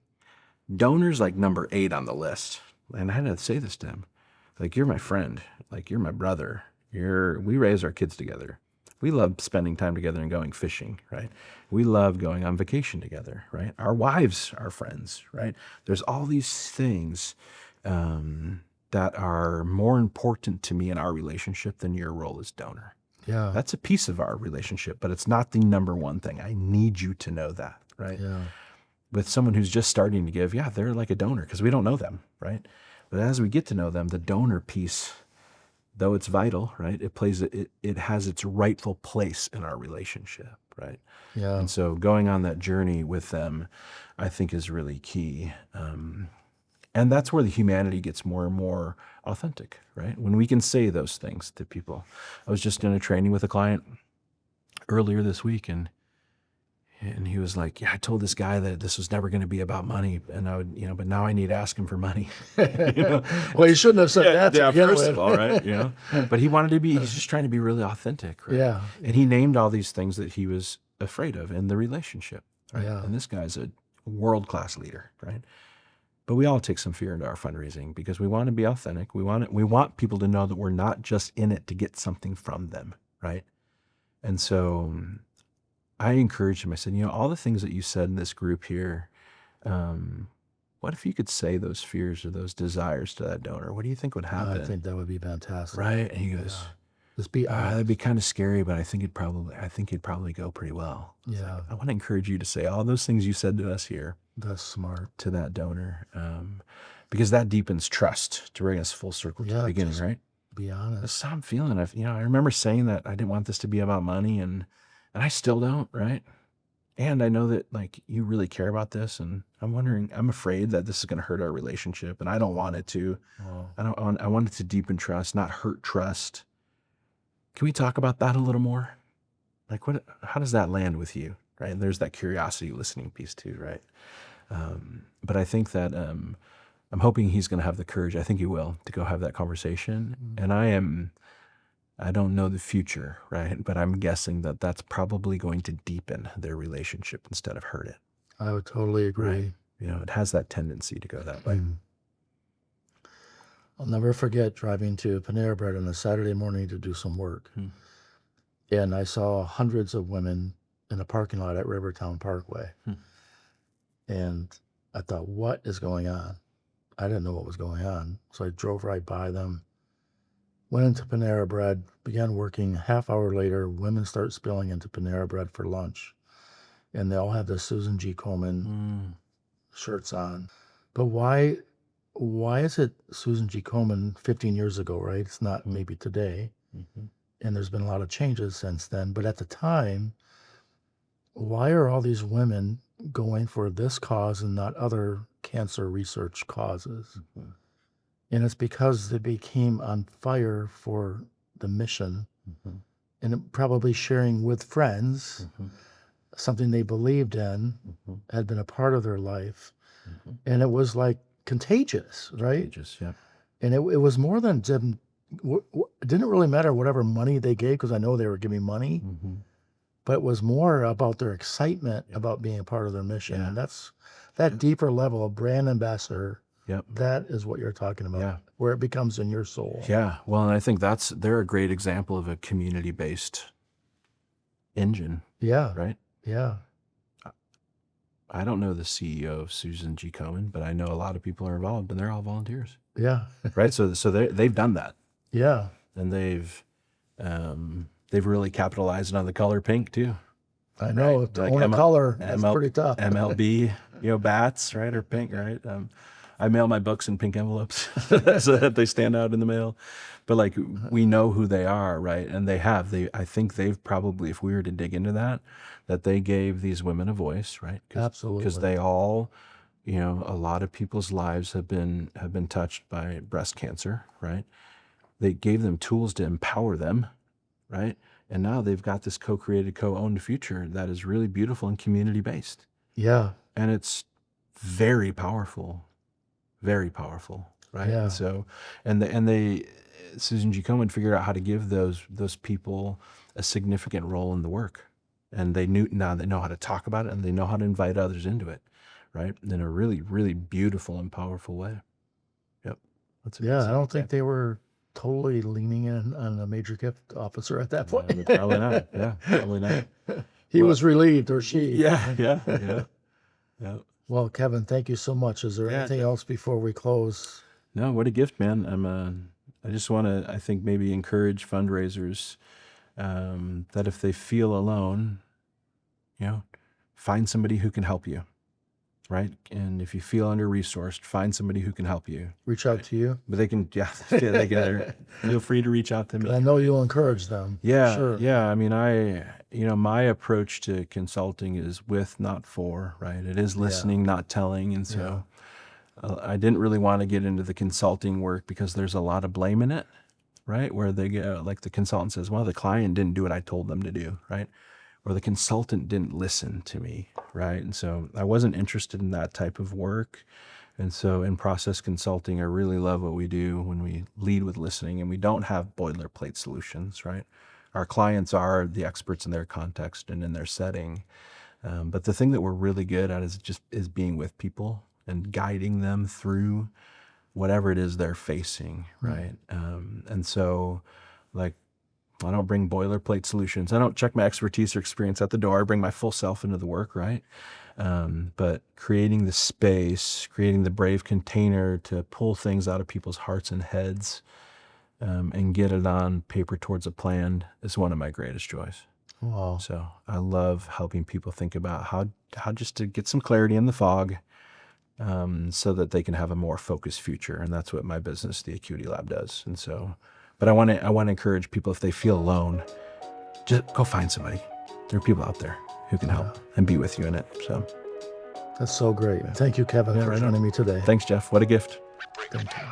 donor's like number 8 on the list. And I had to say this to him, like, you're my friend, like you're my brother. We raise our kids together. We love spending time together and going fishing, right? We love going on vacation together, right? Our wives are friends, right? There's all these things that are more important to me in our relationship than your role as donor. Yeah. That's a piece of our relationship, but it's not the number one thing. I need you to know that, right? Yeah. With someone who's just starting to give, yeah, they're like a donor because we don't know them, right? But as we get to know them, the donor piece, though it's vital, right? It has its rightful place in our relationship, right? Yeah. And so going on that journey with them, I think is really key. And that's where the humanity gets more and more authentic, right? When we can say those things to people. I was just in a training with a client earlier this week, and he was like, yeah, I told this guy that this was never going to be about money, and I would, but now I need to ask him for money. Well, you shouldn't have said that to begin first with. of all, right? But he's just trying to be really authentic, right? Yeah. And he named all these things that he was afraid of in the relationship, right? Yeah. And this guy's a world-class leader, right? But we all take some fear into our fundraising because we want to be authentic. We want people to know that we're not just in it to get something from them, right? And so I encouraged him. I said, all the things that you said in this group here, what if you could say those fears or those desires to that donor? What do you think would happen? I think that would be fantastic. Right? And he goes, Just be honest. that'd be kind of scary, but I think it'd probably go pretty well. Yeah. I want to encourage you to say all those things you said to us here. That's smart. To that donor, because that deepens trust to bring us full circle to the beginning, right? Be honest. That's how I'm feeling. I remember saying that I didn't want this to be about money, and I still don't, right? And I know that like you really care about this, and I'm afraid that this is going to hurt our relationship, and I don't want it to. Oh. I want it to deepen trust, not hurt trust. Can we talk about that a little more? Like how does that land with you, right? And there's that curiosity listening piece too, right? But I think that I'm hoping he's going to have the courage. I think he will, to go have that conversation. And I don't know the future, right? But I'm guessing that that's probably going to deepen their relationship instead of hurt it. I would totally agree. Right? It has that tendency to go that way. I'll never forget driving to Panera Bread on a Saturday morning to do some work. And I saw hundreds of women in a parking lot at Rivertown Parkway. And I thought, what is going on? I didn't know what was going on. So I drove right by them, went into Panera Bread, began working. Half hour later, women start spilling into Panera Bread for lunch. And they all have the Susan G. Komen shirts on. But why is it Susan G. Komen 15 years ago, right? It's not maybe today. And there's been a lot of changes since then. But at the time, why are all these women going for this cause and not other cancer research causes? And it's because they became on fire for the mission and probably sharing with friends something they believed in, had been a part of their life. And it was like contagious, right? Contagious, yeah. And it was more than, it didn't really matter whatever money they gave, because I know they were giving money. But it was more about their excitement about being a part of their mission. And that's that deeper level of brand ambassador. That is what you're talking about, where it becomes in your soul. Yeah. Well, and I think they're a great example of a community-based engine. Yeah. Right? Yeah. I don't know the CEO of Susan G. Komen, but I know a lot of people are involved, and they're all volunteers. Yeah. Right? So they've done that. Yeah. And they've really capitalized on the color pink too. I know. To own a color, that's pretty tough. MLB, bats, right, or pink, right? I mail my books in pink envelopes so that they stand out in the mail. But like, we know who they are, right? And I think they've probably, if we were to dig into that they gave these women a voice, right? Absolutely. Because they all, a lot of people's lives have been touched by breast cancer, right? They gave them tools to empower them, right? And now they've got this co-created, co-owned future that is really beautiful and community-based. Yeah. And it's very powerful. Very powerful. right? Yeah. So, and Susan G. Komen figured out how to give those people a significant role in the work, and now they know how to talk about it, and they know how to invite others into it, right? In a really, really beautiful and powerful way. Yep. Yeah, I don't think they were totally leaning in on a major gift officer at that point. Probably not. Yeah, probably not. He was relieved, or she. Yeah. Well, Kevin, thank you so much. Is there Yeah, anything else before we close? No, what a gift, man. I just want to, I think, maybe encourage fundraisers that if they feel alone, find somebody who can help you, right? And if you feel under-resourced, find somebody who can help you. Reach out to you. But they can feel free to reach out to me. I know you'll encourage them. Yeah, Sure. yeah. I mean, my approach to consulting is with, not for, right? It is listening, not telling. And so I didn't really want to get into the consulting work because there's a lot of blame in it, right? Where they go, like the consultant says, well, the client didn't do what I told them to do, right? Or the consultant didn't listen to me, right? And so I wasn't interested in that type of work. And so in process consulting, I really love what we do when we lead with listening, and we don't have boilerplate solutions, right? Our clients are the experts in their context and in their setting. But the thing that we're really good at is being with people and guiding them through whatever it is they're facing, right? And so, like, I don't bring boilerplate solutions. I don't check my expertise or experience at the door. I bring my full self into the work, right? But creating the space, creating the brave container to pull things out of people's hearts and heads and get it on paper towards a plan is one of my greatest joys. Wow. So I love helping people think about how just to get some clarity in the fog so that they can have a more focused future. And that's what my business, the Acuity Lab, does. And so, but I want to encourage people, if they feel alone, just go find somebody. There are people out there who can help and be with you in it. So that's so great. Thank you, Kevin, for joining me today. Thanks, Jeff. What a gift. Thank you.